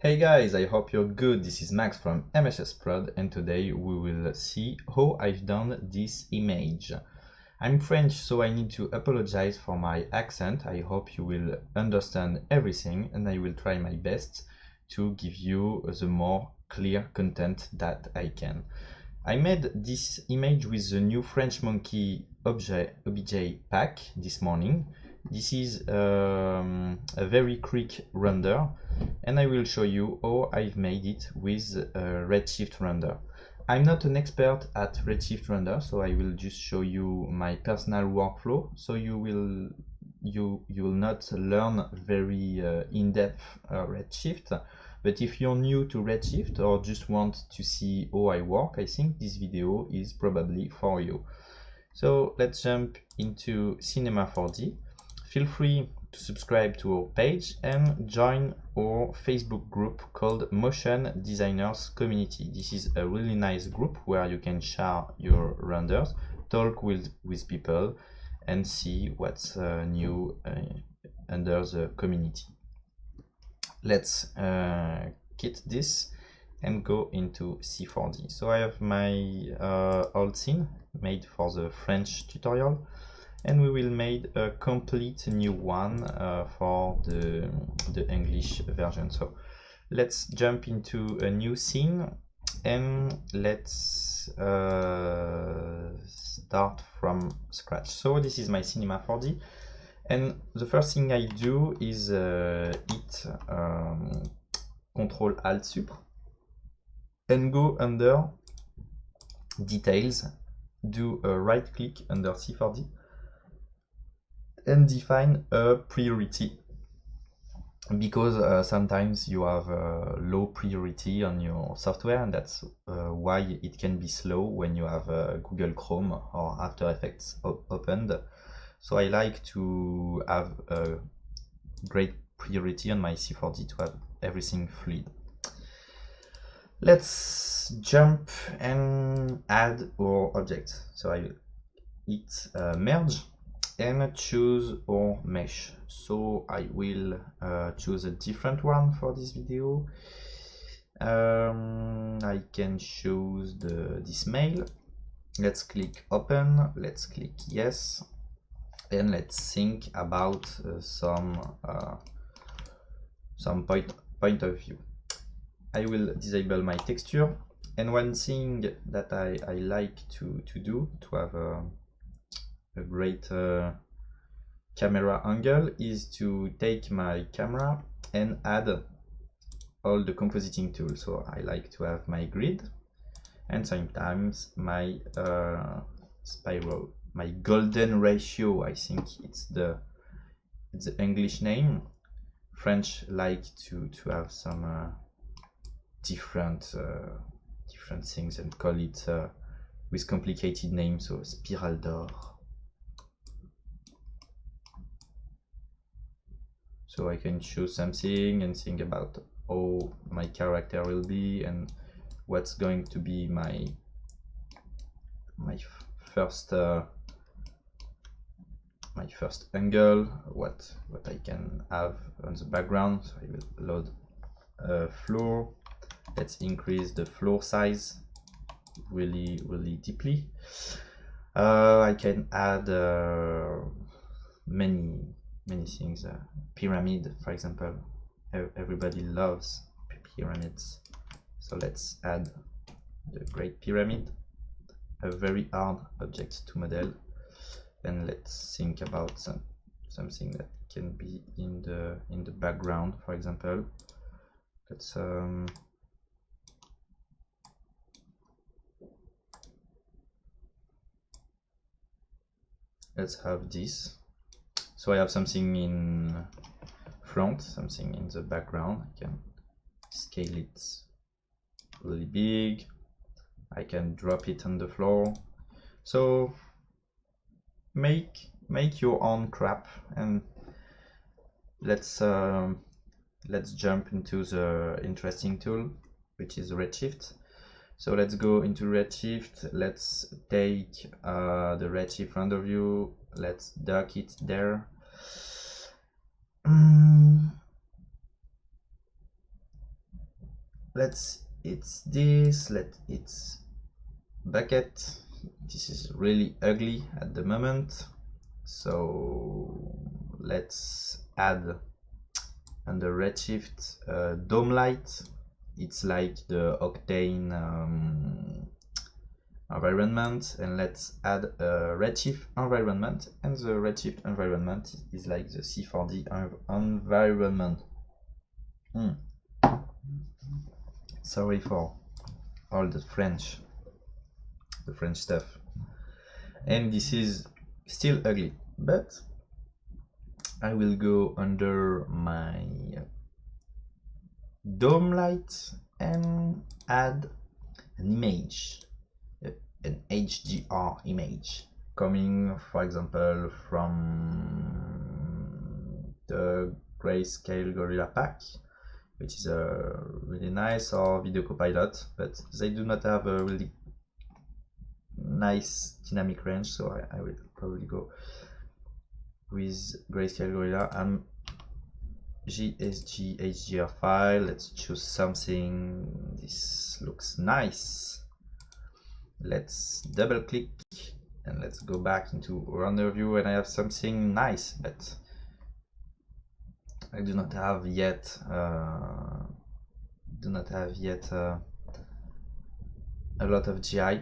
Hey guys, I hope you're good. This is Max from MSS Prod and today we will see how I've done this image. I'm French, so I need to apologize for my accent. I hope you will understand everything and I will try my best to give you the more clear content that I can. I made this image with the new French monkey obj pack this morning. This is a very quick render and I will show you how I've made it with Redhsift Render. I'm not an expert at Redhsift Render, so I will just show you my personal workflow, so you will not learn very in-depth Redshift. But if you're new to Redshift or just want to see how I work, I think this video is probably for you. So let's jump into Cinema 4D. Feel free to subscribe to our page and join our Facebook group called Motion Designers Community. This is a really nice group where you can share your renders, talk with people, and see what's new under the community. Let's quit this and go into C4D. So I have my old scene made for the French tutorial, and we will make a complete new one for the English version. So let's jump into a new scene and let's start from scratch. So this is my Cinema 4D, and the first thing I do is hit Ctrl Alt Sup and go under details, do a right click under C4D and define a priority, because sometimes you have low priority on your software, and that's why it can be slow when you have Google Chrome or After Effects opened. So I like to have a great priority on my C4D to have everything fluid. Let's jump and add our object. So I hit merge and choose our mesh. So I will choose a different one for this video. I can choose this mail. Let's click open, let's click yes, and let's think about some point of view. I will disable my texture, and one thing that I like to do to have a great camera angle is to take my camera and add all the compositing tools. So I like to have my grid and sometimes my spiral, my golden ratio. I think it's the English name. French like to have some different things and call it with complicated names, so spiral d'or. So I can choose something and think about how my character will be and what's going to be my first angle, what I can have on the background. So I will load a floor. Let's increase the floor size really deeply. I can add many things. Pyramid, for example. Everybody loves pyramids. So let's add the Great Pyramid, a very hard object to model. And let's think about something that can be in the background, for example. Let's have this. So I have something in front, something in the background. I can scale it really big. I can drop it on the floor. So make your own crap, and let's jump into the interesting tool, which is Redshift. So let's go into Redshift. Let's take the Redshift render view. Let's dock it there. it's this, it's bucket. This is really ugly at the moment, so let's add under Redshift dome light. It's like the Octane environment, and let's add a Redshift environment, and the Redshift environment is like the C4D environment. Sorry for all the French stuff. And this is still ugly, but I will go under my dome light and add an image, an HDR image, coming, for example, from the Grayscale Gorilla pack, which is a really nice, or Video Copilot, but they do not have a really nice dynamic range, so I will probably go with Grayscale Gorilla and GSG HDR file. Let's choose something. This looks nice. Let's double click and let's go back into render view, and I have something nice, but I do not have yet a lot of GI,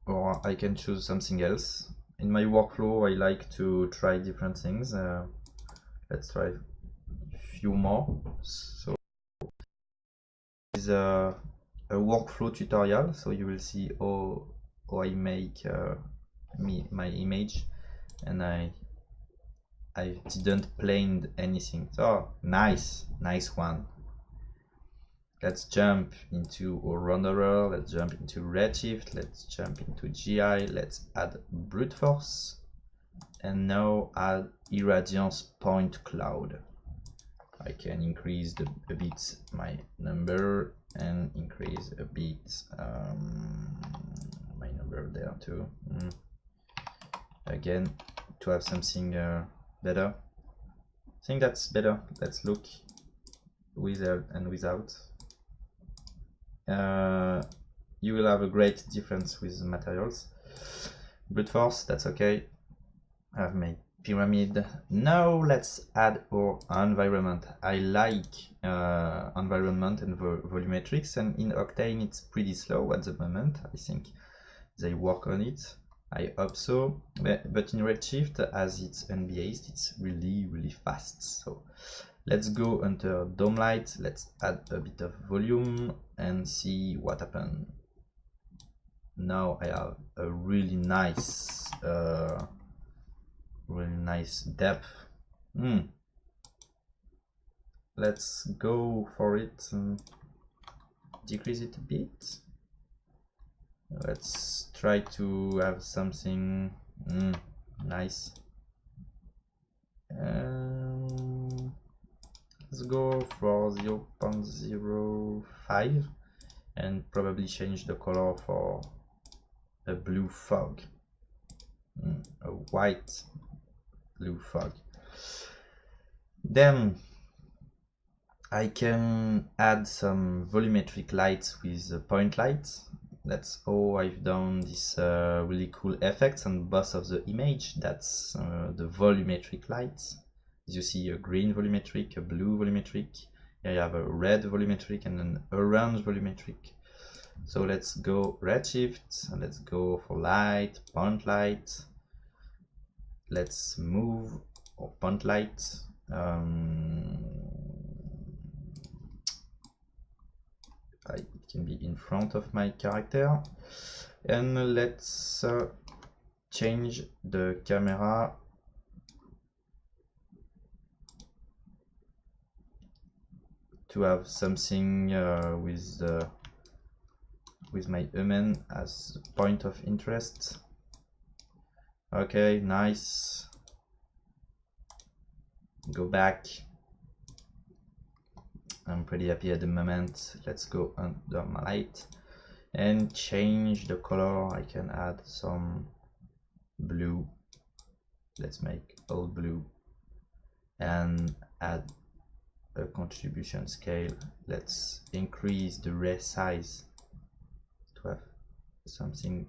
or I can choose something else. In my workflow, I like to try different things. Let's try a few more. So this is a workflow tutorial, so you will see how I make my image, and I didn't plane anything. So nice one. Let's jump into a renderer, let's jump into Redshift, let's jump into GI, let's add brute force, and now add irradiance point cloud. I can increase a bit my number and increase a bit my number there too. Again, to have something better. I think that's better. Let's look with and without. You will have a great difference with the materials. Brute force, that's okay. I've made pyramid. Now let's add our environment. I like environment and volumetrics, and in Octane it's pretty slow at the moment. I think they work on it. I hope so. But in Redshift, as it's unbiased, it's really fast. So let's go under dome light. Let's add a bit of volume and see what happens. Now I have a really nice depth. Let's go for it and decrease it a bit. Let's try to have something nice. Let's go for 0.05 and probably change the color for a blue fog, a white blue fog. Then I can add some volumetric lights with the point lights. That's how I've done this really cool effects on both of the image. That's the volumetric lights. As you see, a green volumetric, a blue volumetric. Here you have a red volumetric and an orange volumetric. So let's go Redshift and let's go for light, point light. Let's move our point light. It can be in front of my character, and let's change the camera to have something with my human as point of interest. Okay, nice. Go back. I'm pretty happy at the moment. Let's go under my light and change the color. I can add some blue. Let's make all blue and add a contribution scale. Let's increase the ray size to have something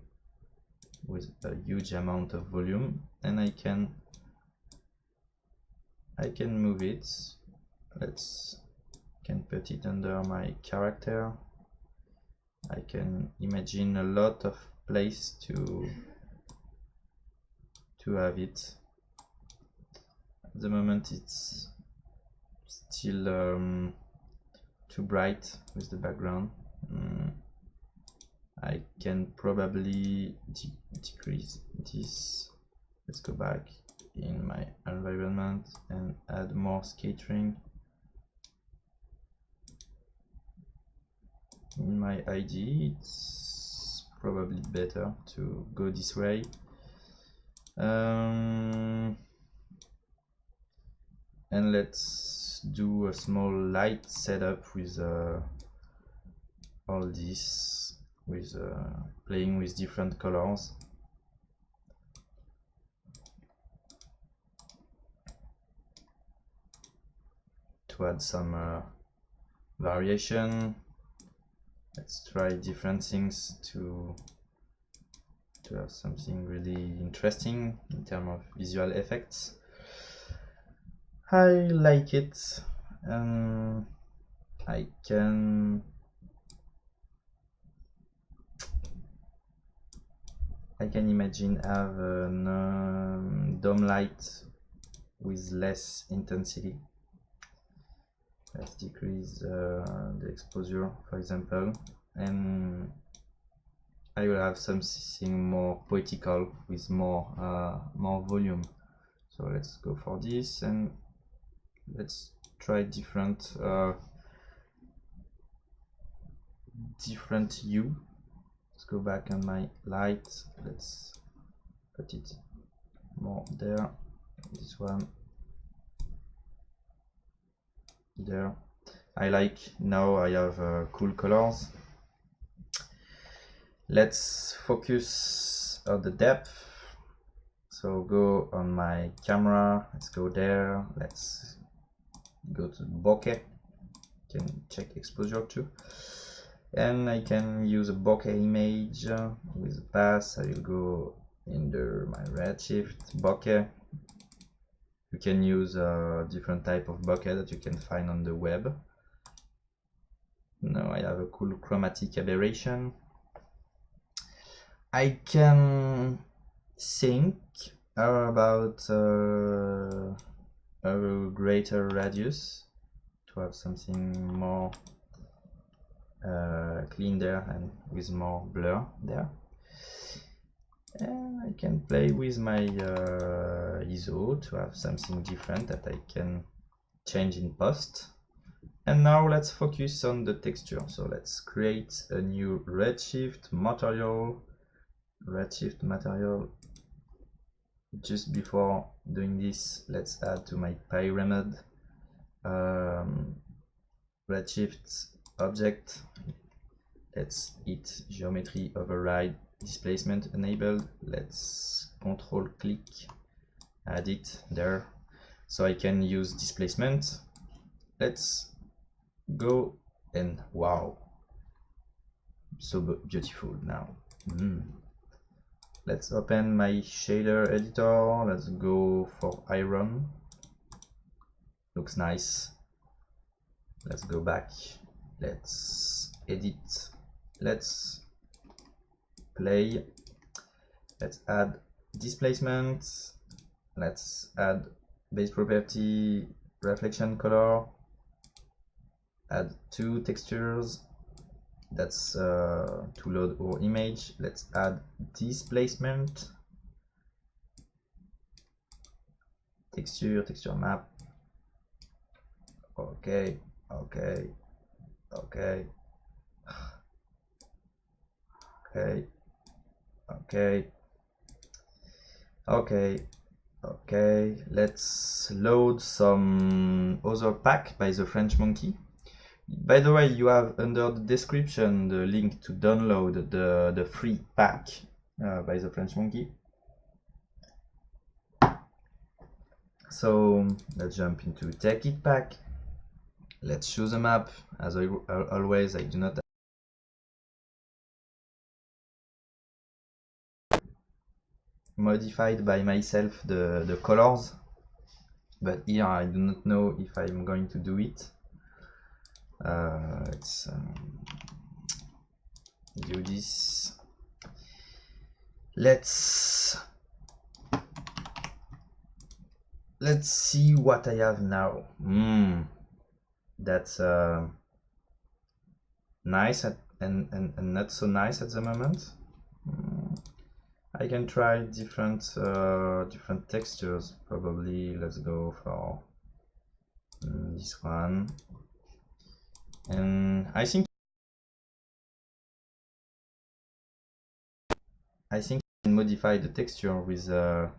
with a huge amount of volume, and I can move it. Can put it under my character. I can imagine a lot of place to have it. At the moment it's still too bright with the background. I can probably decrease this. Let's go back in my environment and add more scattering. In my ID, it's probably better to go this way. And let's do a small light setup with all this, with playing with different colors. To add some variation. Let's try different things to have something really interesting in terms of visual effects. I like it. I can imagine have a dome light with less intensity. Let's decrease the exposure, for example, and I will have something more poetical with more volume. So let's go for this, and let's try different hue. Let's go back on my light. Let's put it more there. This one. There. I like, now I have cool colors. Let's focus on the depth. So go on my camera, let's go there, let's go to bokeh. Can check exposure too. And I can use a bokeh image with a path. I will go under my Redshift bokeh. You can use a different type of bokeh that you can find on the web. Now I have a cool chromatic aberration. I can think about a greater radius to have something more clean there and with more blur there. And I can play with my ISO to have something different that I can change in post. And now let's focus on the texture. So let's create a new Redshift material. Just before doing this, let's add to my pyramid Redshift object. Let's hit geometry override displacement enabled. Let's control click, add it there, so I can use displacement. Let's go, and wow, so beautiful now. Let's open my shader editor. Let's go for iron. Looks nice. Let's go back. Let's edit. Let's play. Let's add displacement. Let's add base property, reflection color. Add two textures. That's to load our image. Let's add displacement, texture map. Okay. Let's load some other pack by the French monkey. By the way, you have under the description the link to download the free pack by the French monkey. So let's jump into Take It pack. Let's choose a map. As always, I do not modified by myself the colors, but here I do not know if I'm going to do it. Let's do this. Let's see what I have now. That's nice and not so nice at the moment. I can try different textures probably. Let's go for this one, and I think I can modify the texture with the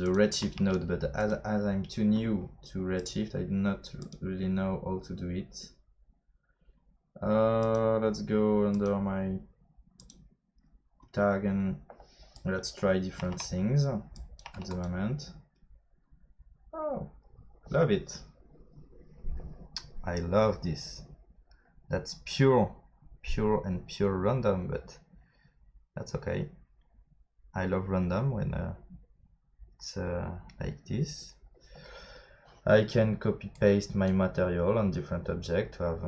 Redshift node, but as I'm too new to Redshift, I do not really know how to do it. Let's go under my tag and let's try different things at the moment. Oh, love it. I love this. That's pure random, but that's okay. I love random when it's like this. I can copy paste my material on different objects to have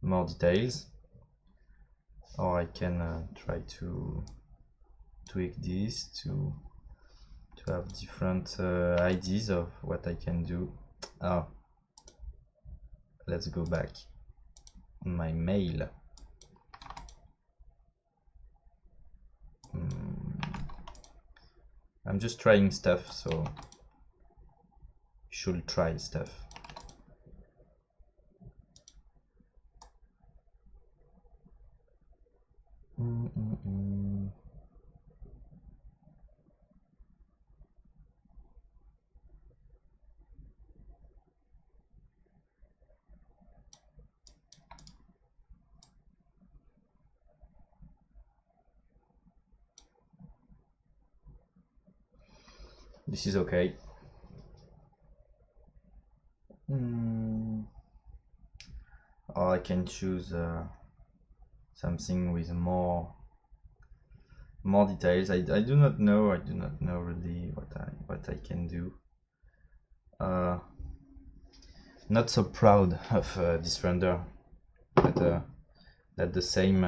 more details, or I can try to tweak this to have different ideas of what I can do. Let's go back on my mail. I'm just trying stuff, so you should try stuff. This is okay. Or I can choose something with more details. I do not know really what I can do. Not so proud of this render, but that the same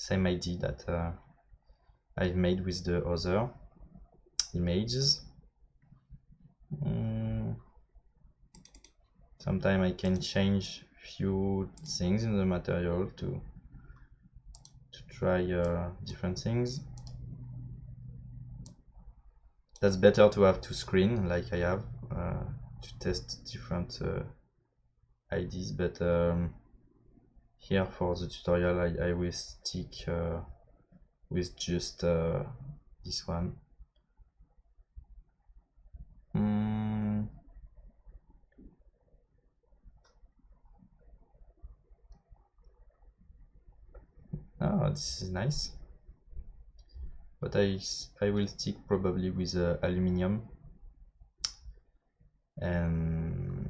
idea that I've made with the other images. Sometimes I can change few things in the material to try different things. That's better to have two screens like I have to test different ideas, but here for the tutorial I will stick with just this one. Oh, this is nice, but I will stick probably with aluminium and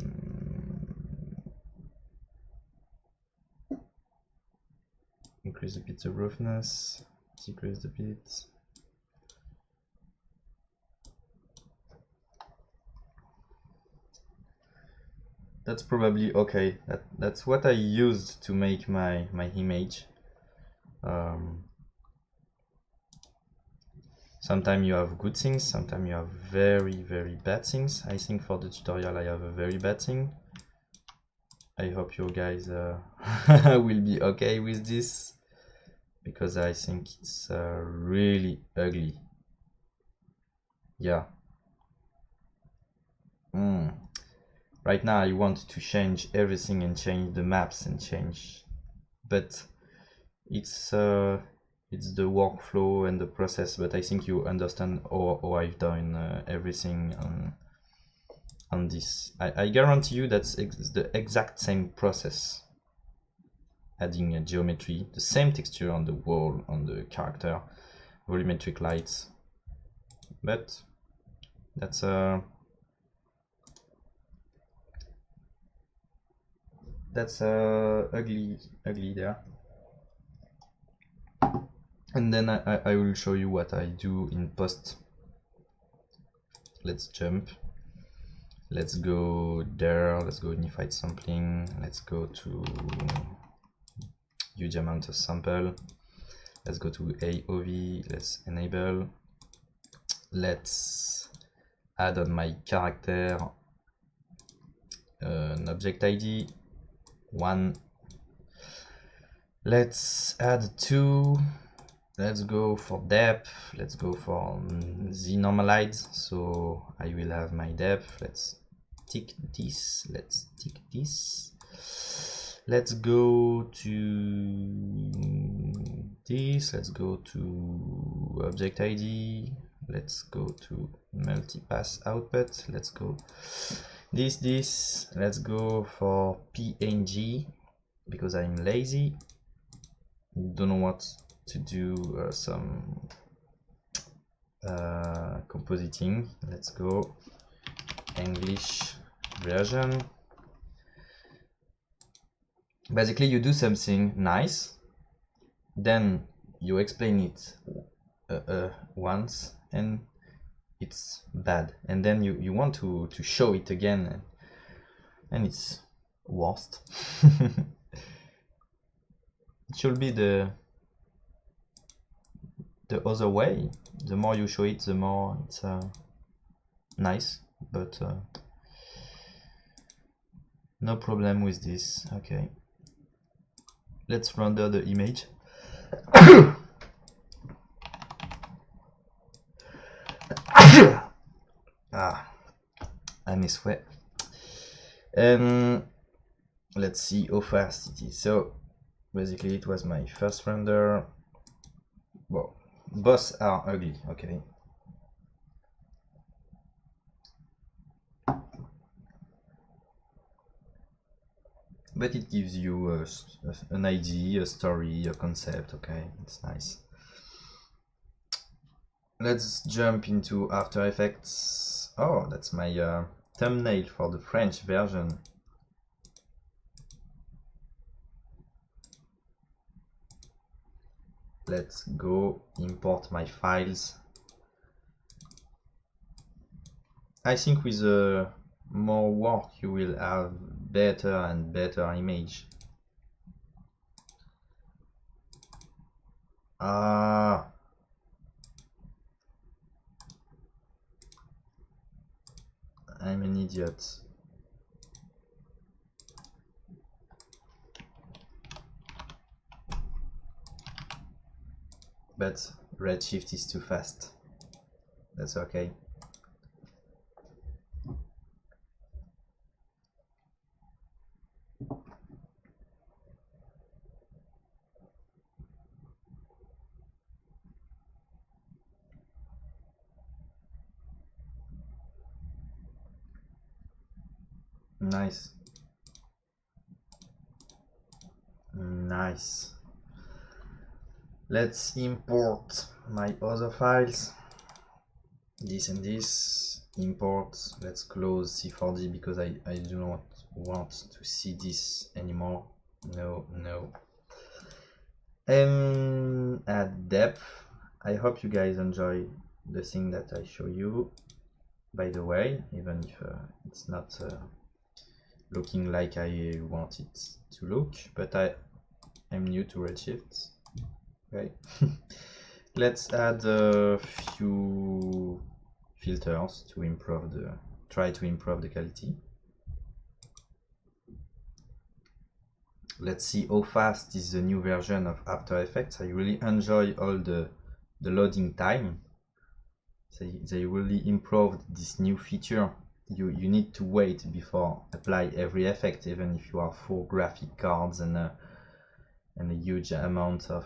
increase a bit the roughness, decrease the bit. That's probably okay. That's what I used to make my image. Sometimes you have good things, sometimes you have very bad things. I think for the tutorial I have a very bad thing. I hope you guys will be okay with this, because I think it's really ugly. Yeah. Right now I want to change everything and change the maps and change, but it's the workflow and the process. But I think you understand how I've done everything on this. I guarantee you that's the exact same process. Adding a geometry, the same texture on the wall, on the character, volumetric lights. But that's that's ugly there. And then I will show you what I do in post. Let's jump. Let's go there. Let's go unified sampling. Let's go to huge amount of sample. Let's go to AOV. Let's enable. Let's add on my character an object ID 1. Let's add 2. Let's go for depth. Let's go for the normalized. So I will have my depth. Let's tick this. Let's tick this. Let's go to this. Let's go to object ID. Let's go to multipass output. Let's go this. Let's go for PNG because I'm lazy. Don't know what to do some compositing. Let's go English version. Basically you do something nice, then you explain it once and it's bad, and then you want to show it again and it's worst. It should be the other way. The more you show it, the more it's nice, but no problem with this. Okay, let's render the image. I miss sweat. And let's see how fast it is. So basically it was my first render. Well, both are ugly, okay. But it gives you an idea, a story, a concept, okay, it's nice. Let's jump into After Effects. Oh, that's my thumbnail for the French version. Let's go import my files. I think with more work you will have better and better image. I'm an idiot. But Redshift is too fast. That's okay. Nice. Nice. Let's import my other files. This and this. Import. Let's close C4D because I do not want to see this anymore. No. And add depth. I hope you guys enjoy the thing that I show you. By the way, even if it's not looking like I want it to look, but I'm new to Redshift. Okay. Let's add a few filters to try to improve the quality. Let's see how fast is the new version of After Effects. I really enjoy all the loading time. They really improved this new feature. You need to wait before apply every effect, even if you have 4 graphic cards and a huge amount of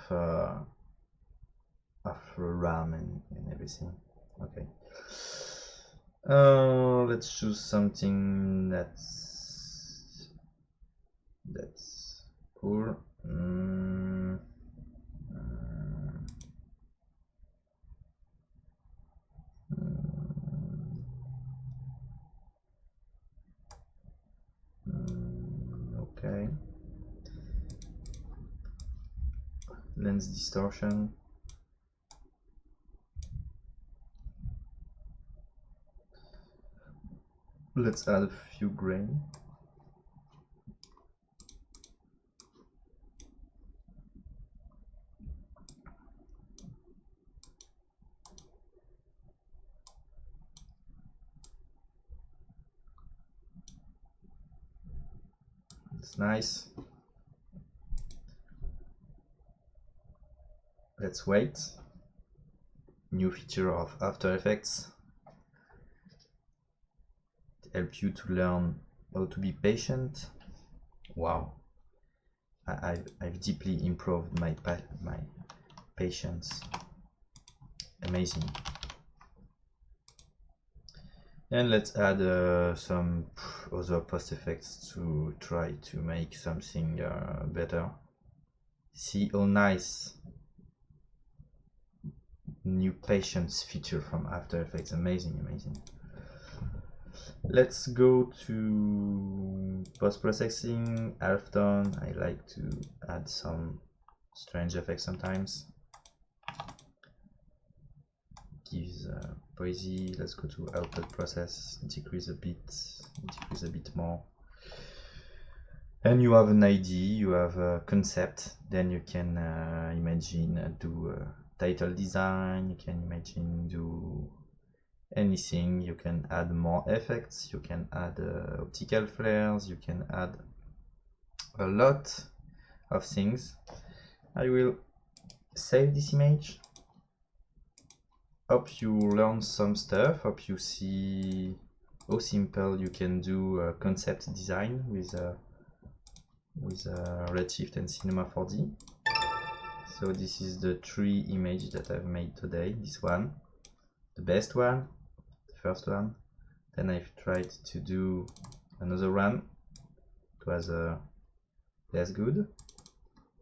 RAM and everything. Okay. Let's choose something that's cool. Okay. Lens distortion. Let's add a few grain. It's nice. Let's wait. New feature of After Effects. Help you to learn how to be patient. Wow. I've deeply improved my patience. Amazing. And let's add some other post effects to try to make something better. See how nice new patience feature from After Effects. Amazing, amazing. Let's go to post-processing, halftone. I like to add some strange effects sometimes. Gives poesy. Let's go to output process, decrease a bit more. And you have an idea, you have a concept, then you can imagine do title design, you can imagine do anything, you can add more effects, you can add optical flares, you can add a lot of things. I will save this image. Hope you learn some stuff, hope you see how simple you can do concept design with Redshift and Cinema 4D. So this is the 3 images that I've made today. This one, the best one, the first one. Then I've tried to do another one. It was less good.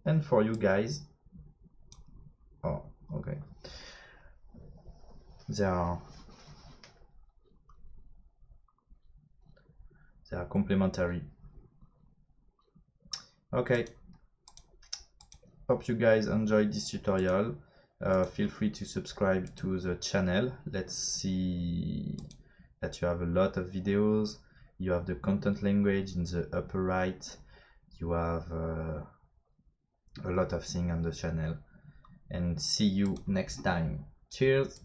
And for you guys, oh, okay. They are complementary. Okay. Hope you guys enjoyed this tutorial. Feel free to subscribe to the channel. Let's see that you have a lot of videos. You have the content language in the upper right. You have a lot of things on the channel. And see you next time. Cheers!